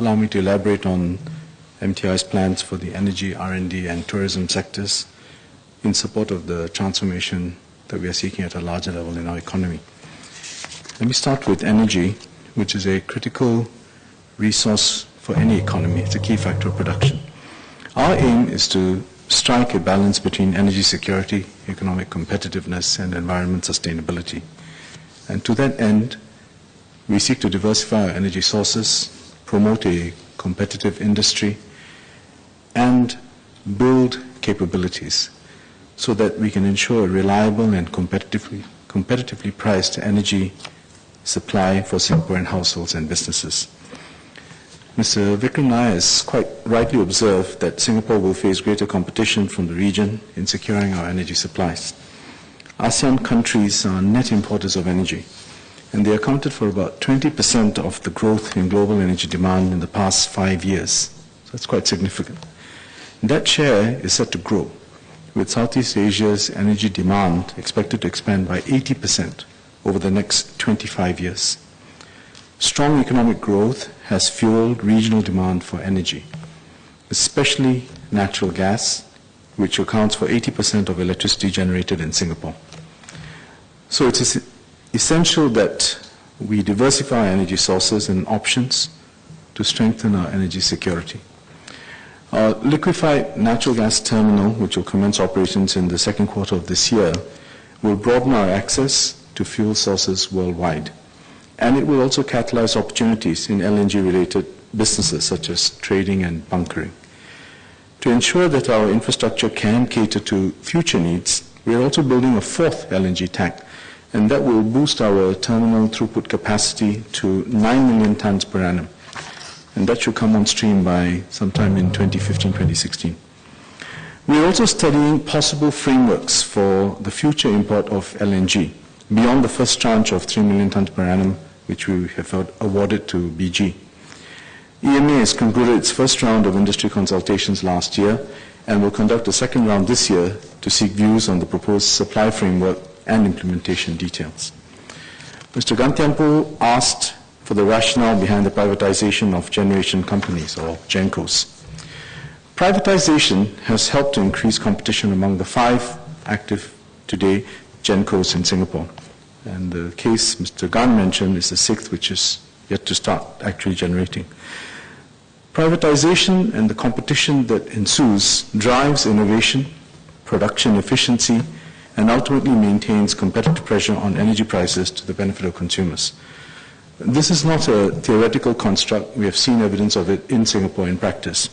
allow me to elaborate on MTI's plans for the energy, R&D, and tourism sectors in support of the transformation that we are seeking at a larger level in our economy. Let me start with energy, which is a critical resource for any economy. It's a key factor of production. Our aim is to strike a balance between energy security, economic competitiveness, and environment sustainability. And to that end, we seek to diversify our energy sources, promote a competitive industry, and build capabilities so that we can ensure a reliable and competitively priced energy supply for Singaporean households and businesses. Mr. Vikram Nair has quite rightly observed that Singapore will face greater competition from the region in securing our energy supplies. ASEAN countries are net importers of energy, and they accounted for about 20% of the growth in global energy demand in the past 5 years. So that's quite significant. That share is set to grow, with Southeast Asia's energy demand expected to expand by 80% over the next 25 years. Strong economic growth has fueled regional demand for energy, especially natural gas, which accounts for 80% of electricity generated in Singapore. So it is essential that we diversify our energy sources and options to strengthen our energy security. Our liquefied natural gas terminal, which will commence operations in the second quarter of this year, will broaden our access to fuel sources worldwide. And it will also catalyze opportunities in LNG-related businesses such as trading and bunkering. To ensure that our infrastructure can cater to future needs, we are also building a fourth LNG tank, and that will boost our terminal throughput capacity to 9 million tons per annum. And that should come on stream by sometime in 2015-2016. We are also studying possible frameworks for the future import of LNG, beyond the first tranche of 3 million tons per annum, which we have awarded to BG. EMA has concluded its first round of industry consultations last year and will conduct a second round this year to seek views on the proposed supply framework and implementation details. Mr. Gantiampu asked for the rationale behind the privatization of generation companies, or GenCos. Privatization has helped to increase competition among the 5 active today GenCos in Singapore. And the case Mr. Gan mentioned is the 6th, which is yet to start actually generating. Privatization and the competition that ensues drives innovation, production efficiency, and ultimately maintains competitive pressure on energy prices to the benefit of consumers. This is not a theoretical construct. We have seen evidence of it in Singapore in practice.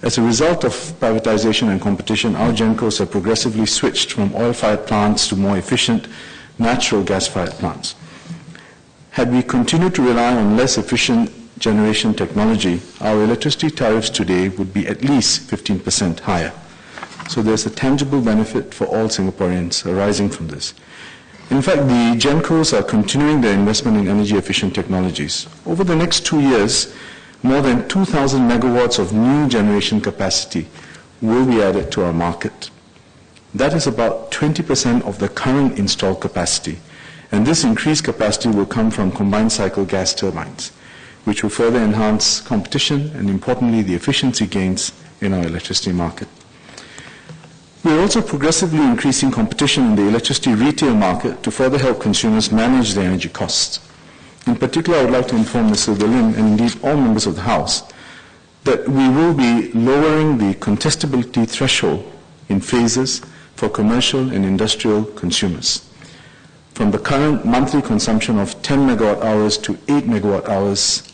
As a result of privatization and competition, our GenCos have progressively switched from oil-fired plants to more efficient natural gas-fired plants. Had we continued to rely on less efficient generation technology, our electricity tariffs today would be at least 15% higher. So there's a tangible benefit for all Singaporeans arising from this. In fact, the GenCos are continuing their investment in energy-efficient technologies. Over the next 2 years, more than 2,000 megawatts of new generation capacity will be added to our market. That is about 20% of the current installed capacity. And this increased capacity will come from combined cycle gas turbines, which will further enhance competition and, importantly, the efficiency gains in our electricity market. We are also progressively increasing competition in the electricity retail market to further help consumers manage their energy costs. In particular, I would like to inform Mr. Lim and indeed all members of the House that we will be lowering the contestability threshold in phases for commercial and industrial consumers, from the current monthly consumption of 10 megawatt hours to 8 megawatt hours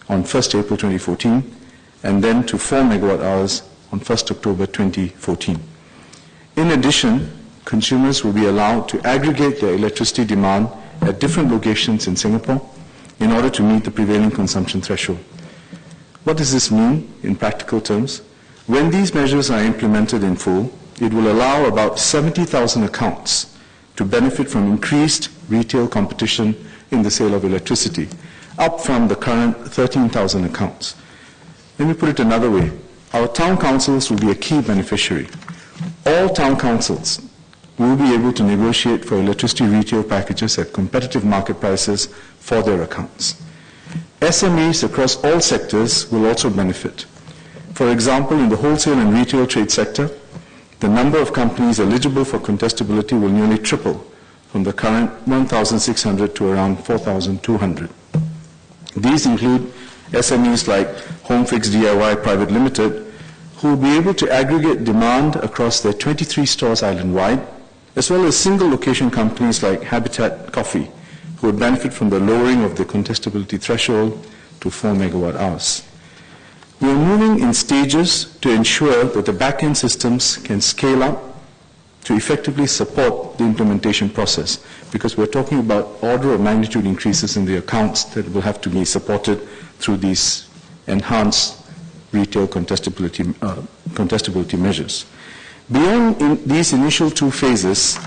on 1st April 2014, and then to 4 megawatt hours on 1st October 2014. In addition, consumers will be allowed to aggregate their electricity demand at different locations in Singapore in order to meet the prevailing consumption threshold. What does this mean in practical terms? When these measures are implemented in full, it will allow about 70,000 accounts to benefit from increased retail competition in the sale of electricity, up from the current 13,000 accounts. Let me put it another way. Our town councils will be a key beneficiary. All town councils will be able to negotiate for electricity retail packages at competitive market prices for their accounts. SMEs across all sectors will also benefit. For example, in the wholesale and retail trade sector, the number of companies eligible for contestability will nearly triple from the current 1,600 to around 4,200. These include SMEs like Home Fix DIY Private Limited, who will be able to aggregate demand across their 23 stores island-wide, as well as single location companies like Habitat Coffee, who would benefit from the lowering of the contestability threshold to 4 megawatt hours. We are moving in stages to ensure that the back-end systems can scale up to effectively support the implementation process, because we're talking about order of magnitude increases in the accounts that will have to be supported through these enhanced retail contestability measures. Beyond these initial two phases,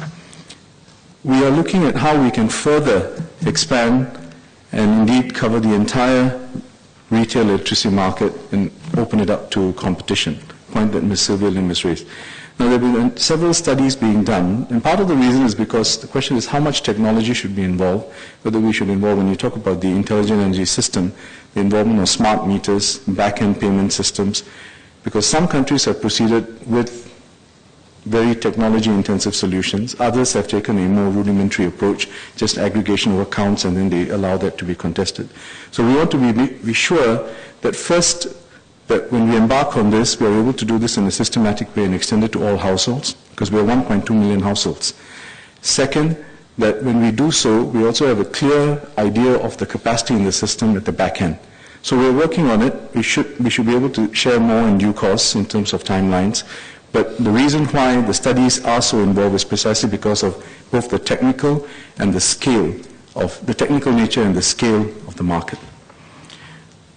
we are looking at how we can further expand and indeed cover the entire retail electricity market and open it up to competition, point that Ms. Sylvia Lim has raised. Now, there have been several studies being done, and part of the reason is because the question is how much technology should be involved, whether we should involve, when you talk about the intelligent energy system, the involvement of smart meters, back-end payment systems, because some countries have proceeded with very technology-intensive solutions. Others have taken a more rudimentary approach, just aggregation of accounts, and then they allow that to be contested. So we want to be sure that first, that when we embark on this, we are able to do this in a systematic way and extend it to all households, because we are 1.2 million households. Second, that when we do so, we also have a clear idea of the capacity in the system at the back end. So we're working on it. We should be able to share more in due course in terms of timelines. But the reason why the studies are so involved is precisely because of both the technical and the scale of the technical nature and the scale of the market.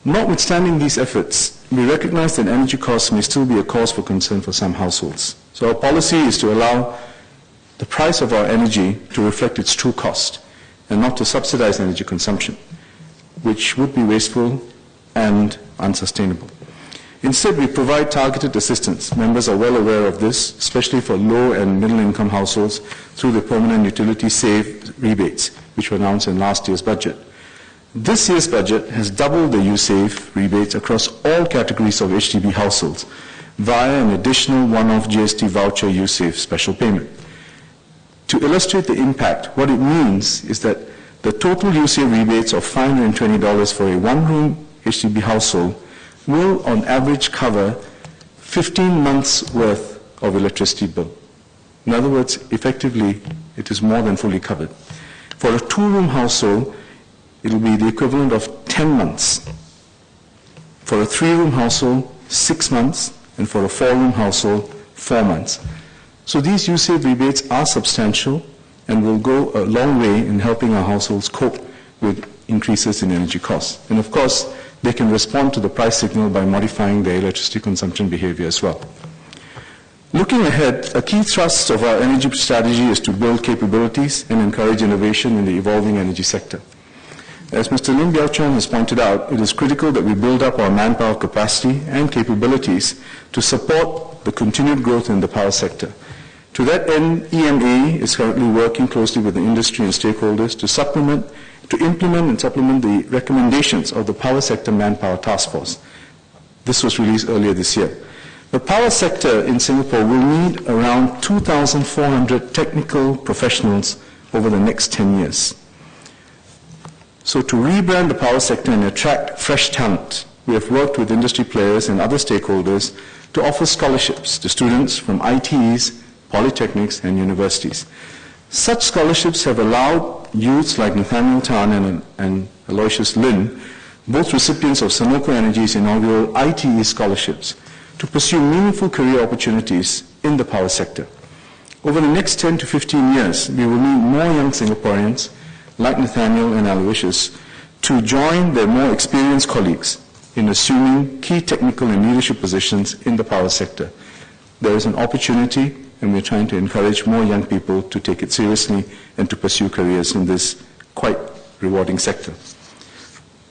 Notwithstanding these efforts, we recognize that energy costs may still be a cause for concern for some households. So our policy is to allow the price of our energy to reflect its true cost and not to subsidize energy consumption, which would be wasteful and unsustainable. Instead, we provide targeted assistance. Members are well aware of this, especially for low and middle income households, through the permanent utility save rebates, which were announced in last year's budget. This year's budget has doubled the U-Save rebates across all categories of HDB households via an additional one-off GST voucher U-Save special payment. To illustrate the impact, what it means is that the total U-Save rebates of $520 for a one-room HDB household will on average cover 15 months worth of electricity bill. In other words, effectively, it is more than fully covered. For a two-room household, it will be the equivalent of 10 months. For a three-room household, 6 months, and for a four-room household, 4 months. So these U-Save rebates are substantial and will go a long way in helping our households cope with increases in energy costs. And of course, they can respond to the price signal by modifying their electricity consumption behavior as well. Looking ahead, a key thrust of our energy strategy is to build capabilities and encourage innovation in the evolving energy sector. As Mr. Lim Biao-Chuan has pointed out, it is critical that we build up our manpower capacity and capabilities to support the continued growth in the power sector. To that end, EMA is currently working closely with the industry and stakeholders to implement and supplement the recommendations of the Power Sector Manpower Task Force. This was released earlier this year. The power sector in Singapore will need around 2,400 technical professionals over the next 10 years. So to rebrand the power sector and attract fresh talent, we have worked with industry players and other stakeholders to offer scholarships to students from ITEs, polytechnics, and universities. Such scholarships have allowed youths like Nathaniel Tan and Aloysius Lin, both recipients of Senoko Energy's inaugural ITE scholarships, to pursue meaningful career opportunities in the power sector. Over the next 10 to 15 years, we will need more young Singaporeans like Nathaniel and Aloysius to join their more experienced colleagues in assuming key technical and leadership positions in the power sector. There is an opportunity, and we're trying to encourage more young people to take it seriously and to pursue careers in this quite rewarding sector.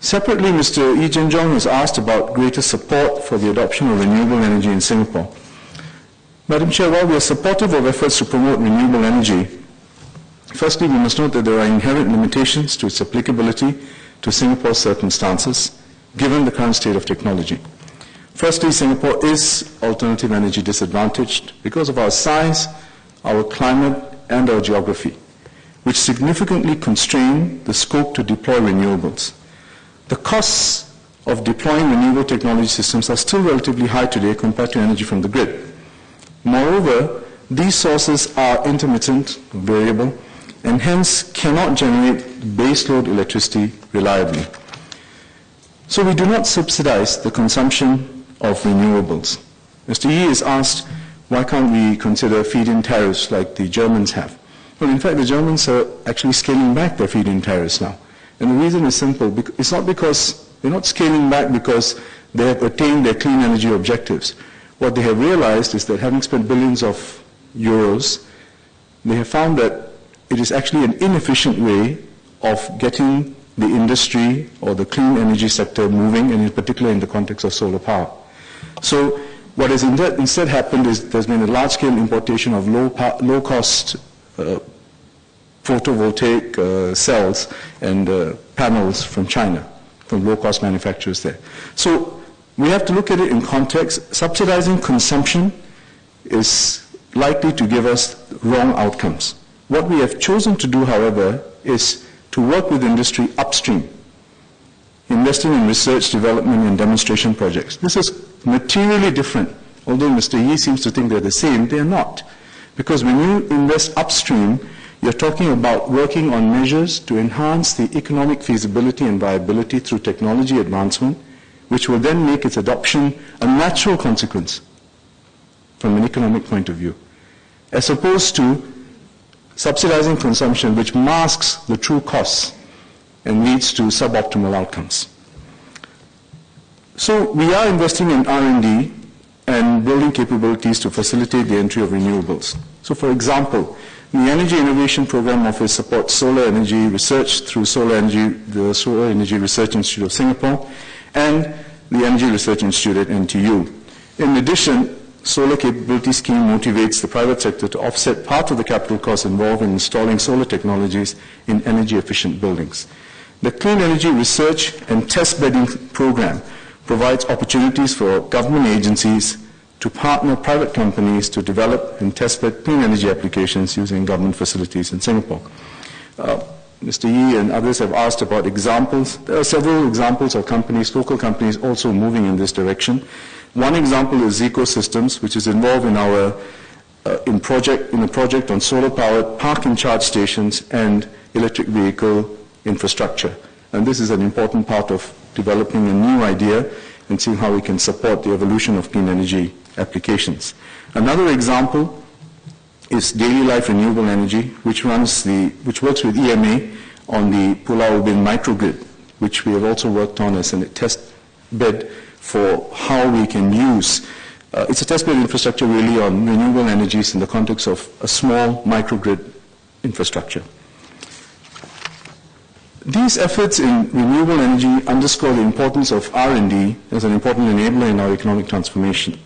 Separately, Mr. Ee Jen Jong has asked about greater support for the adoption of renewable energy in Singapore. Madam Chair, while we are supportive of efforts to promote renewable energy, firstly, we must note that there are inherent limitations to its applicability to Singapore's circumstances, given the current state of technology. Firstly, Singapore is alternative energy disadvantaged because of our size, our climate, and our geography, which significantly constrain the scope to deploy renewables. The costs of deploying renewable technology systems are still relatively high today compared to energy from the grid. Moreover, these sources are intermittent, variable, and hence cannot generate baseload electricity reliably. So we do not subsidize the consumption of renewables. Mr. Yee is asked, why can't we consider feed-in tariffs like the Germans have? Well, in fact, the Germans are actually scaling back their feed-in tariffs now. And the reason is simple. It's not because they're not scaling back because they have attained their clean energy objectives. What they have realized is that having spent billions of euros, they have found that it is actually an inefficient way of getting the industry or the clean energy sector moving, and in particular in the context of solar power. So what has instead happened is there's been a large-scale importation of low-cost photovoltaic cells and panels from China, from low-cost manufacturers there. So we have to look at it in context. Subsidizing consumption is likely to give us wrong outcomes. What we have chosen to do, however, is to work with industry upstream, investing in research, development, and demonstration projects. This is materially different. Although Mr. Yee seems to think they're the same, they're not. Because when you invest upstream, you're talking about working on measures to enhance the economic feasibility and viability through technology advancement, which will then make its adoption a natural consequence from an economic point of view, as opposed to subsidizing consumption, which masks the true costs and leads to suboptimal outcomes. So we are investing in R&D and building capabilities to facilitate the entry of renewables. So for example, the Energy Innovation Program Office supports solar energy research through the Solar Energy Research Institute of Singapore and the Energy Research Institute at NTU. In addition, Solar Capability Scheme motivates the private sector to offset part of the capital costs involved in installing solar technologies in energy-efficient buildings. The Clean Energy Research and Test Bedding Program provides opportunities for government agencies to partner private companies to develop and test bed clean energy applications using government facilities in Singapore. Mr. Yee and others have asked about examples. There are several examples of companies, local companies, also moving in this direction. One example is Zico Systems, which is involved in a project on solar-powered parking charge stations and electric vehicle infrastructure. And this is an important part of developing a new idea and seeing how we can support the evolution of clean energy applications. Another example is Daily Life Renewable Energy, which works with EMA on the Pulau Ubin microgrid, which we have also worked on as a test bed for how we can use. It's a test bed infrastructure really on renewable energies in the context of a small microgrid infrastructure. These efforts in renewable energy underscore the importance of R&D as an important enabler in our economic transformation.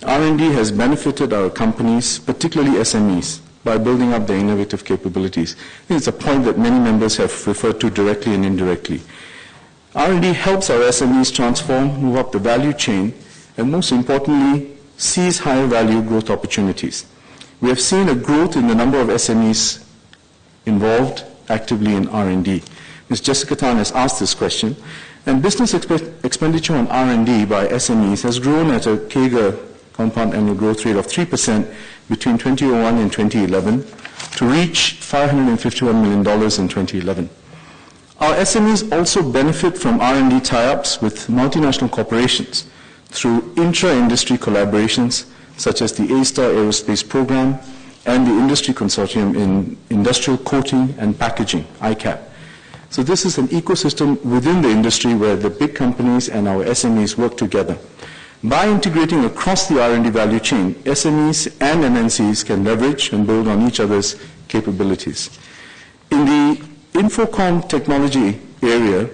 R&D has benefited our companies, particularly SMEs, by building up their innovative capabilities. I think it's a point that many members have referred to directly and indirectly. R&D helps our SMEs transform, move up the value chain, and most importantly, seize higher value growth opportunities. We have seen a growth in the number of SMEs involved actively in R&D. Ms. Jessica Tan has asked this question, and business expenditure on R&D by SMEs has grown at a CAGR, compound annual growth rate, of 3% between 2001 and 2011 to reach $551 million in 2011. Our SMEs also benefit from R&D tie-ups with multinational corporations through intra-industry collaborations such as the A-Star Aerospace Program and the Industry Consortium in Industrial Coating and Packaging, ICAP. So this is an ecosystem within the industry where the big companies and our SMEs work together. By integrating across the R&D value chain, SMEs and MNCs can leverage and build on each other's capabilities. In the Infocom technology area,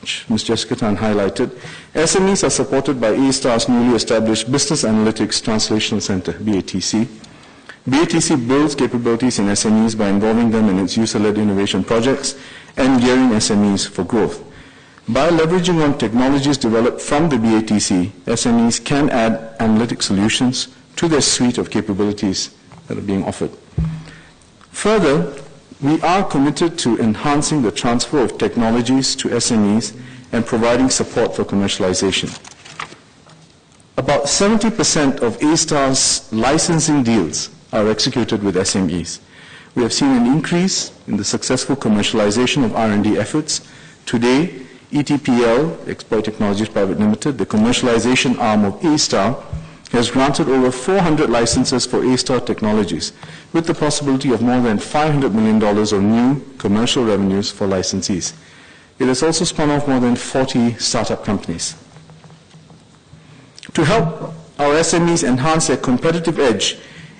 which Ms. Jessica Tan highlighted, SMEs are supported by A-Star's newly established Business Analytics Translational Center, BATC. BATC builds capabilities in SMEs by involving them in its user-led innovation projects and gearing SMEs for growth. By leveraging on technologies developed from the BATC, SMEs can add analytic solutions to their suite of capabilities that are being offered. Further, we are committed to enhancing the transfer of technologies to SMEs and providing support for commercialization. About 70% of A-Star's licensing deals are executed with SMEs. We have seen an increase in the successful commercialization of R&D efforts. Today, ETPL, Exploit Technologies Private Limited, the commercialization arm of A-Star, has granted over 400 licenses for A-Star technologies, with the possibility of more than $500 million of new commercial revenues for licensees. It has also spun off more than 40 startup companies. To help our SMEs enhance their competitive edge,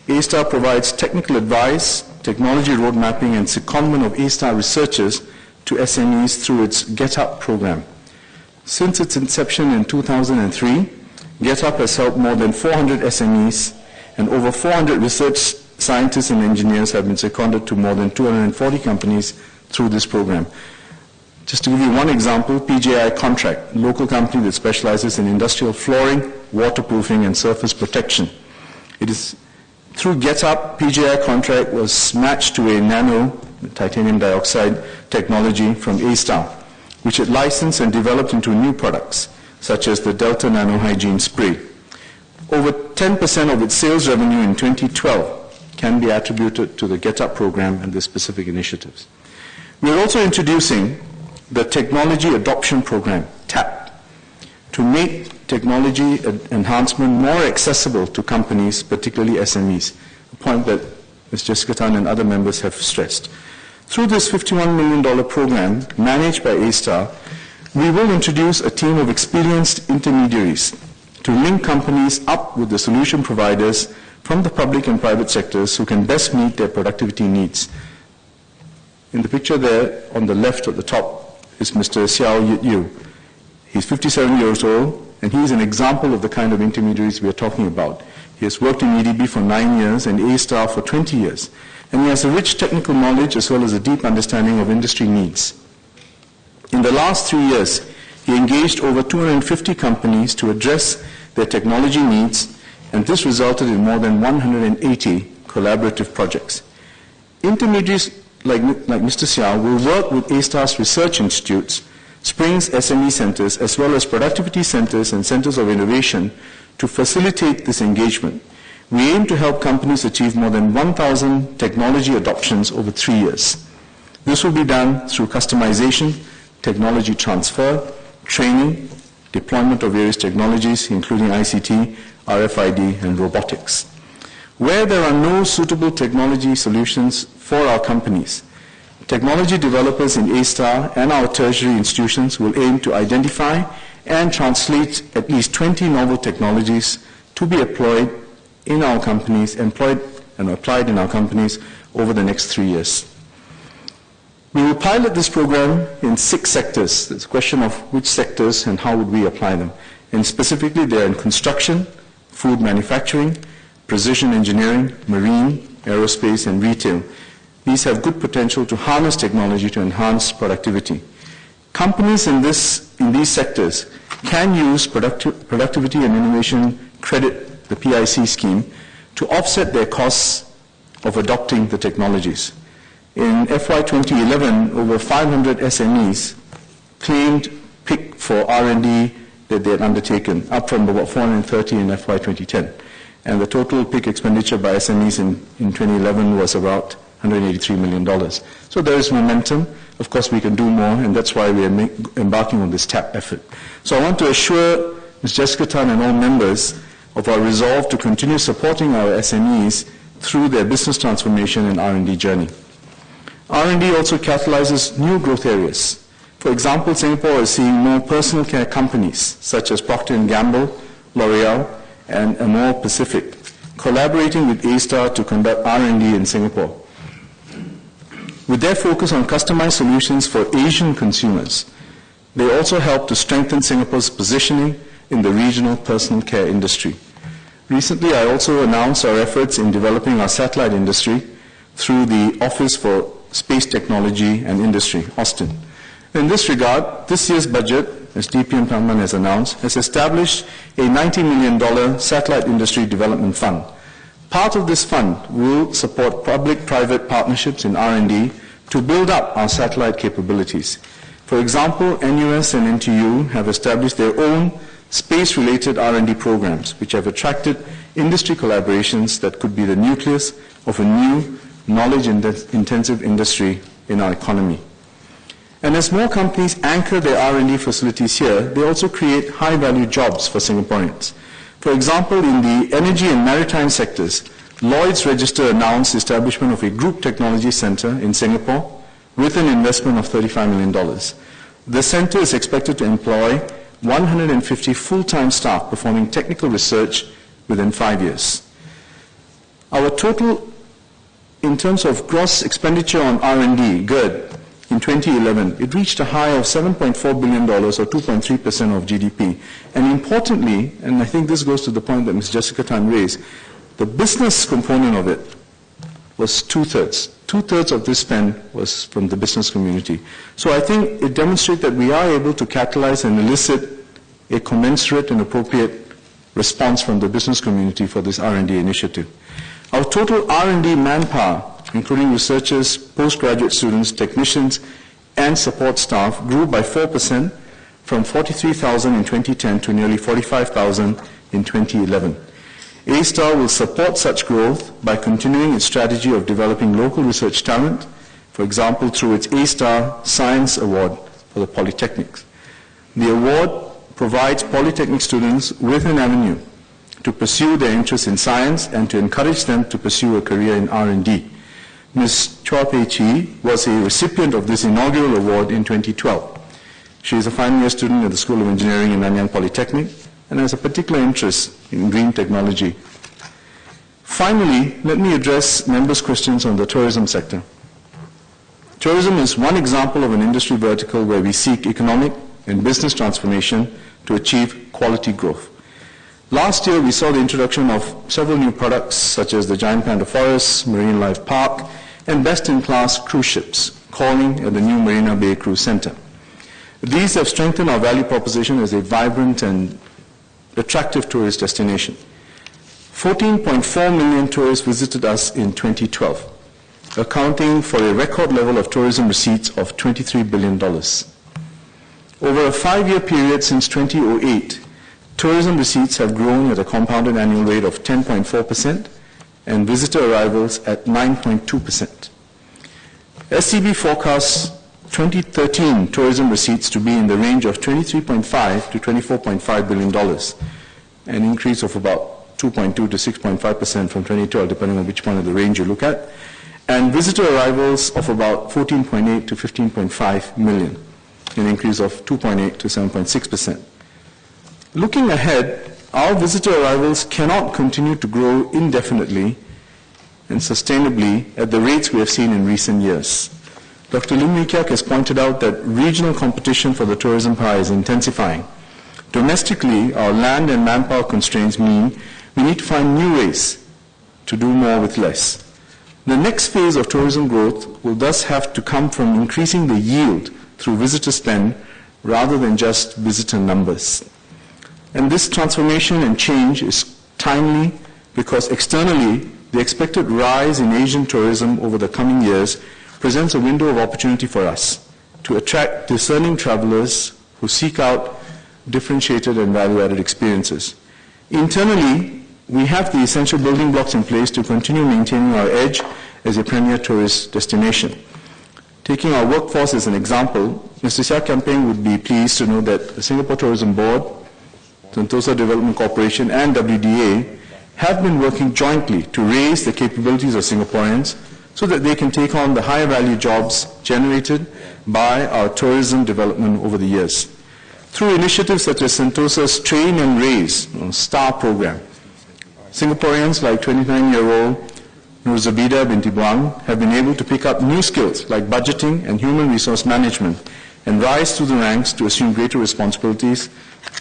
A-Star provides technical advice, technology road mapping, and secondment of A-Star researchers to SMEs through its GetUp program. Since its inception in 2003, GetUp has helped more than 400 SMEs, and over 400 research scientists and engineers have been seconded to more than 240 companies through this program. Just to give you one example, PJI Contract, a local company that specializes in industrial flooring, waterproofing, and surface protection. It is through GetUp, PJI Contract was matched to a nano titanium dioxide technology from A-Star, which it licensed and developed into new products, such as the Delta Nano Hygiene Spray. Over 10% of its sales revenue in 2012 can be attributed to the GetUp program and the specific initiatives. We are also introducing the Technology Adoption Program, TAP, to make technology enhancement more accessible to companies, particularly SMEs, a point that Ms. Jessica Tan and other members have stressed. Through this $51 million program managed by A-Star, we will introduce a team of experienced intermediaries to link companies up with the solution providers from the public and private sectors who can best meet their productivity needs. In the picture there, on the left at the top, is Mr. Xiao Yit-Yu. He's 57 years old, and he is an example of the kind of intermediaries we are talking about. He has worked in EDB for 9 years and A-Star for 20 years, and he has a rich technical knowledge as well as a deep understanding of industry needs. In the last 3 years, he engaged over 250 companies to address their technology needs, and this resulted in more than 180 collaborative projects. Intermediaries like Mr. Xiao will work with A-Star's research institutes, Springs SME centers, as well as productivity centers and centers of innovation to facilitate this engagement. We aim to help companies achieve more than 1,000 technology adoptions over 3 years. This will be done through customization, technology transfer, training, deployment of various technologies, including ICT, RFID, and robotics. Where there are no suitable technology solutions for our companies, technology developers in A-Star and our tertiary institutions will aim to identify and translate at least 20 novel technologies to be employed in our companies, applied in our companies over the next 3 years. We will pilot this program in 6 sectors. It's a question of which sectors and how would we apply them. And specifically, they are in construction, food manufacturing, precision engineering, marine, aerospace, and retail. These have good potential to harness technology to enhance productivity. Companies in these sectors can use productivity and innovation credit, the PIC scheme, to offset their costs of adopting the technologies. In FY 2011, over 500 SMEs claimed PIC for R&D that they had undertaken, up from about 430 in FY 2010. And the total PIC expenditure by SMEs in 2011 was about $183 million. So there is momentum. Of course, we can do more, and that's why we are embarking on this TAP effort. So I want to assure Ms. Jessica Tan and all members of our resolve to continue supporting our SMEs through their business transformation and R&D journey. R&D also catalyzes new growth areas. For example, Singapore is seeing more personal care companies, such as Procter & Gamble, L'Oreal, and Amore Pacific, collaborating with A-Star to conduct R&D in Singapore. With their focus on customized solutions for Asian consumers, they also help to strengthen Singapore's positioning in the regional personal care industry. Recently, I also announced our efforts in developing our satellite industry through the Office for Space Technology and Industry, Austin. In this regard, this year's budget, as DPM Thamman has announced, has established a $90 million satellite industry development fund. Part of this fund will support public-private partnerships in R&D to build up our satellite capabilities. For example, NUS and NTU have established their own space-related R&D programs, which have attracted industry collaborations that could be the nucleus of a new knowledge-intensive industry in our economy. And as more companies anchor their R&D facilities here, they also create high-value jobs for Singaporeans. For example, in the energy and maritime sectors, Lloyd's Register announced the establishment of a group technology center in Singapore with an investment of $35 million. The center is expected to employ 150 full-time staff performing technical research within 5 years. Our total, in terms of gross expenditure on R&D, GERD, in 2011, it reached a high of $7.4 billion, or 2.3% of GDP. And importantly, and I think this goes to the point that Ms. Jessica Tan raised, the business component of it was two-thirds. Two-thirds of this spend was from the business community. So I think it demonstrates that we are able to catalyze and elicit a commensurate and appropriate response from the business community for this R&D initiative. Our total R&D manpower, including researchers, postgraduate students, technicians, and support staff, grew by 4% from 43,000 in 2010 to nearly 45,000 in 2011. A-STAR will support such growth by continuing its strategy of developing local research talent, for example, through its A-STAR Science Award for the Polytechnics. The award provides Polytechnic students with an avenue to pursue their interest in science and to encourage them to pursue a career in R&D. Ms. Chua Pei Chi was a recipient of this inaugural award in 2012. She is a final year student at the School of Engineering in Nanyang Polytechnic and has a particular interest in green technology. Finally, let me address members' questions on the tourism sector. Tourism is one example of an industry vertical where we seek economic and business transformation to achieve quality growth. Last year, we saw the introduction of several new products such as the Giant Panda Forest, Marine Life Park, and best-in-class cruise ships calling at the new Marina Bay Cruise Center. These have strengthened our value proposition as a vibrant and attractive tourist destination. 14.4 million tourists visited us in 2012, accounting for a record level of tourism receipts of $23 billion. Over a 5-year period since 2008, tourism receipts have grown at a compounded annual rate of 10.4% and visitor arrivals at 9.2%. SCB forecasts 2013 tourism receipts to be in the range of $23.5 to $24.5 billion, an increase of about 2.2 to 6.5% from 2012, depending on which point of the range you look at, and visitor arrivals of about 14.8 to 15.5 million, an increase of 2.8 to 7.6%. Looking ahead, our visitor arrivals cannot continue to grow indefinitely and sustainably at the rates we have seen in recent years. Dr. Lim Wee Kiak has pointed out that regional competition for the tourism pie is intensifying. Domestically, our land and manpower constraints mean we need to find new ways to do more with less. The next phase of tourism growth will thus have to come from increasing the yield through visitor spend rather than just visitor numbers. And this transformation and change is timely because externally, the expected rise in Asian tourism over the coming years presents a window of opportunity for us to attract discerning travelers who seek out differentiated and value-added experiences. Internally, we have the essential building blocks in place to continue maintaining our edge as a premier tourist destination. Taking our workforce as an example, Mr. Seah Kiam would be pleased to know that the Singapore Tourism Board, Sentosa Development Corporation, and WDA have been working jointly to raise the capabilities of Singaporeans so that they can take on the higher value jobs generated by our tourism development over the years. Through initiatives such as Sentosa's Train and Raise STAR program, Singaporeans like 29-year-old Nur Zabida binti Buang have been able to pick up new skills like budgeting and human resource management and rise through the ranks to assume greater responsibilities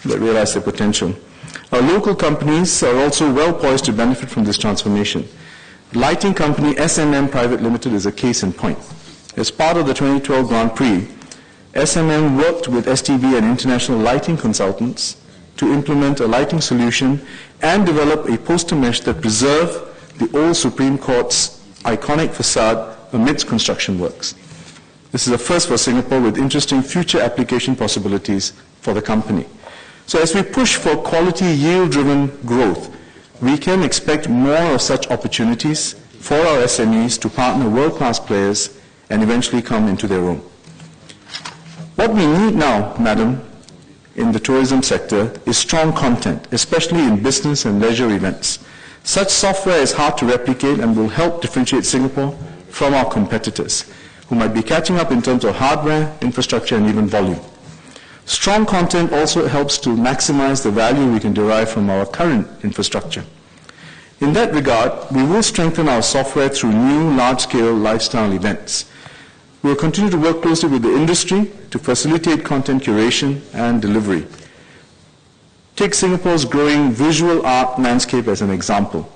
that realize their potential. Our local companies are also well poised to benefit from this transformation. Lighting company S Private Limited is a case in point. As part of the 2012 Grand Prix, SMM worked with STB and international lighting consultants to implement a lighting solution and develop a poster mesh that preserved the old Supreme Court's iconic facade amidst construction works. This is a first for Singapore with interesting future application possibilities for the company. So as we push for quality yield-driven growth, we can expect more of such opportunities for our SMEs to partner world-class players and eventually come into their own. What we need now, Madam, in the tourism sector is strong content, especially in business and leisure events. Such software is hard to replicate and will help differentiate Singapore from our competitors, who might be catching up in terms of hardware, infrastructure, and even volume. Strong content also helps to maximize the value we can derive from our current infrastructure. In that regard, we will strengthen our software through new large-scale lifestyle events. We will continue to work closely with the industry to facilitate content curation and delivery. Take Singapore's growing visual art landscape as an example.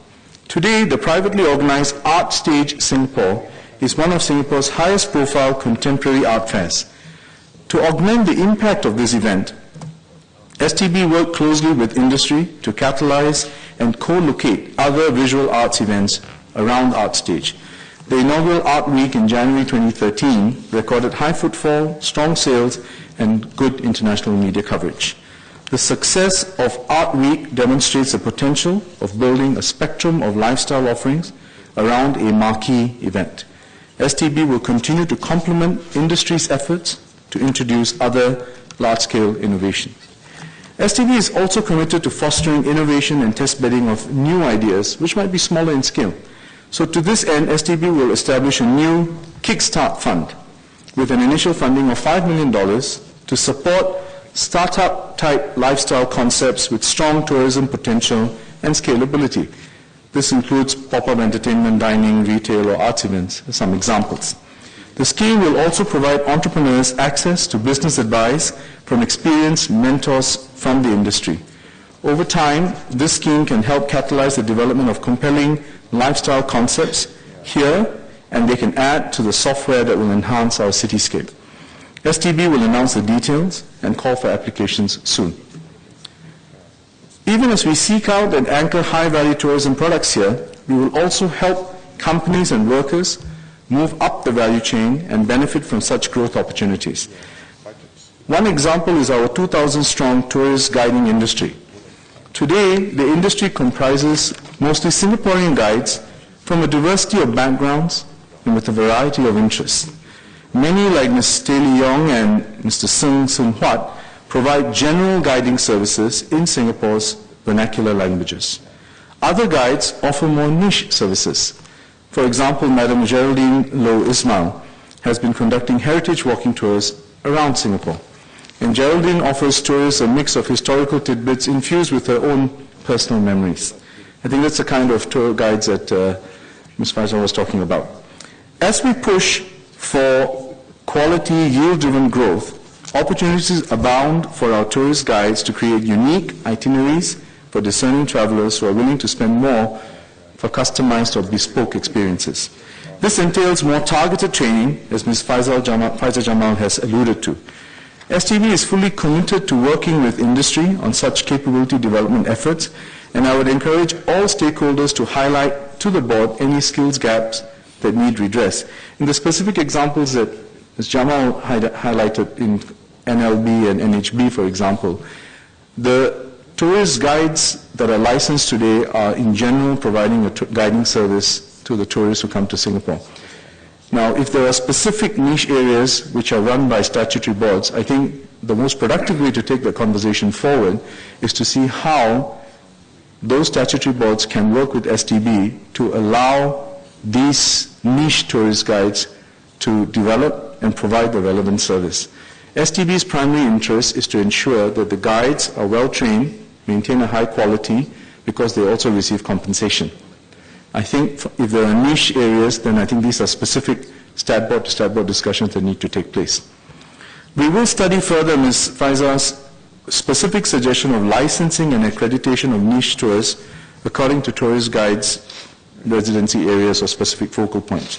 Today, the privately organized Art Stage Singapore is one of Singapore's highest profile contemporary art fairs. To augment the impact of this event, STB worked closely with industry to catalyze and co-locate other visual arts events around Art Stage. The inaugural Art Week in January 2013 recorded high footfall, strong sales, and good international media coverage. The success of Art Week demonstrates the potential of building a spectrum of lifestyle offerings around a marquee event. STB will continue to complement industry's efforts to introduce other large-scale innovations. STB is also committed to fostering innovation and test bedding of new ideas, which might be smaller in scale. So to this end, STB will establish a new Kickstart Fund with an initial funding of $5 million to support startup-type lifestyle concepts with strong tourism potential and scalability. This includes pop-up entertainment, dining, retail, or arts events, as some examples. The scheme will also provide entrepreneurs access to business advice from experienced mentors from the industry. Over time, this scheme can help catalyze the development of compelling lifestyle concepts here, and they can add to the software that will enhance our cityscape. STB will announce the details and call for applications soon. Even as we seek out and anchor high-value tourism products here, we will also help companies and workers move up the value chain and benefit from such growth opportunities. One example is our 2,000-strong tourist guiding industry. Today, the industry comprises mostly Singaporean guides from a diversity of backgrounds and with a variety of interests. Many, like Ms. Tay Lee Yong and Mr. Sung Sun Huat, provide general guiding services in Singapore's vernacular languages. Other guides offer more niche services. For example, Madam Geraldine Low Ismail has been conducting heritage walking tours around Singapore. And Geraldine offers tourists a mix of historical tidbits infused with her own personal memories. I think that's the kind of tour guides that Ms. Faisal was talking about. As we push for quality, yield-driven growth, opportunities abound for our tourist guides to create unique itineraries for discerning travelers who are willing to spend more for customized or bespoke experiences. This entails more targeted training, as Ms. Faisal Jamal has alluded to. STB is fully committed to working with industry on such capability development efforts, and I would encourage all stakeholders to highlight to the board any skills gaps that need redress. In the specific examples that Ms. Jamal highlighted in NLB and NHB, for example, the tourist guides that are licensed today are in general providing a guiding service to the tourists who come to Singapore. Now, if there are specific niche areas which are run by statutory boards, I think the most productive way to take the conversation forward is to see how those statutory boards can work with STB to allow these niche tourist guides to develop and provide the relevant service. STB's primary interest is to ensure that the guides are well trained, maintain a high quality, because they also receive compensation. I think if there are niche areas, then I think these are specific stat board to stat board discussions that need to take place. We will study further Ms. Faiza's specific suggestion of licensing and accreditation of niche tours according to tourist guides, residency areas, or specific focal points.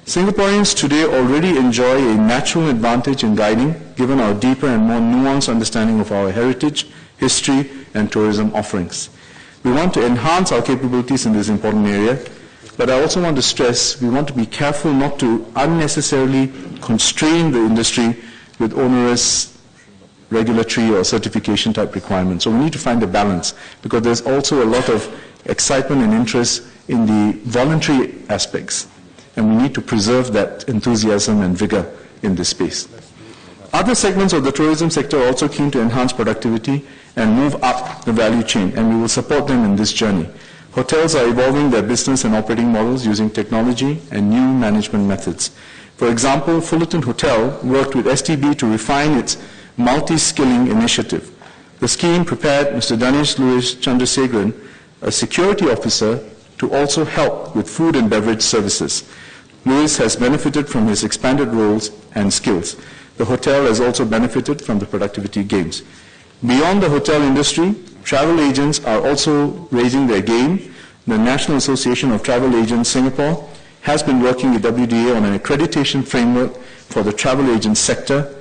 Singaporeans today already enjoy a natural advantage in guiding, given our deeper and more nuanced understanding of our heritage, history, and tourism offerings. We want to enhance our capabilities in this important area, but I also want to stress we want to be careful not to unnecessarily constrain the industry with onerous regulatory or certification type requirements. So we need to find a balance, because there's also a lot of excitement and interest in the voluntary aspects, and we need to preserve that enthusiasm and vigor in this space. Other segments of the tourism sector are also keen to enhance productivity and move up the value chain, and we will support them in this journey. Hotels are evolving their business and operating models using technology and new management methods. For example, Fullerton Hotel worked with STB to refine its multi-skilling initiative. The scheme prepared Mr. Danesh Louis Chandrasekharan, a security officer, to also help with food and beverage services. Louis has benefited from his expanded roles and skills. The hotel has also benefited from the productivity gains. Beyond the hotel industry, travel agents are also raising their game. The National Association of Travel Agents Singapore has been working with WDA on an accreditation framework for the travel agent sector,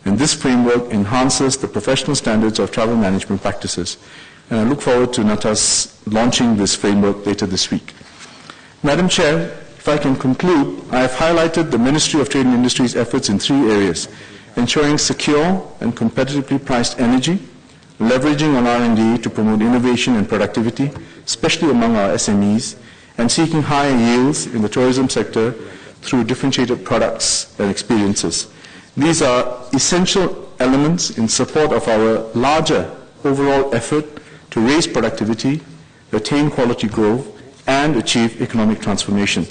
and this framework enhances the professional standards of travel management practices. And I look forward to NATAS launching this framework later this week. Madam Chair, if I can conclude, I have highlighted the Ministry of Trade and Industry's efforts in 3 areas: ensuring secure and competitively priced energy, leveraging on R&D to promote innovation and productivity, especially among our SMEs, and seeking higher yields in the tourism sector through differentiated products and experiences. These are essential elements in support of our larger overall effort to raise productivity, attain quality growth, and achieve economic transformation.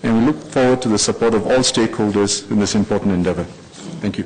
And we look forward to the support of all stakeholders in this important endeavor. Thank you.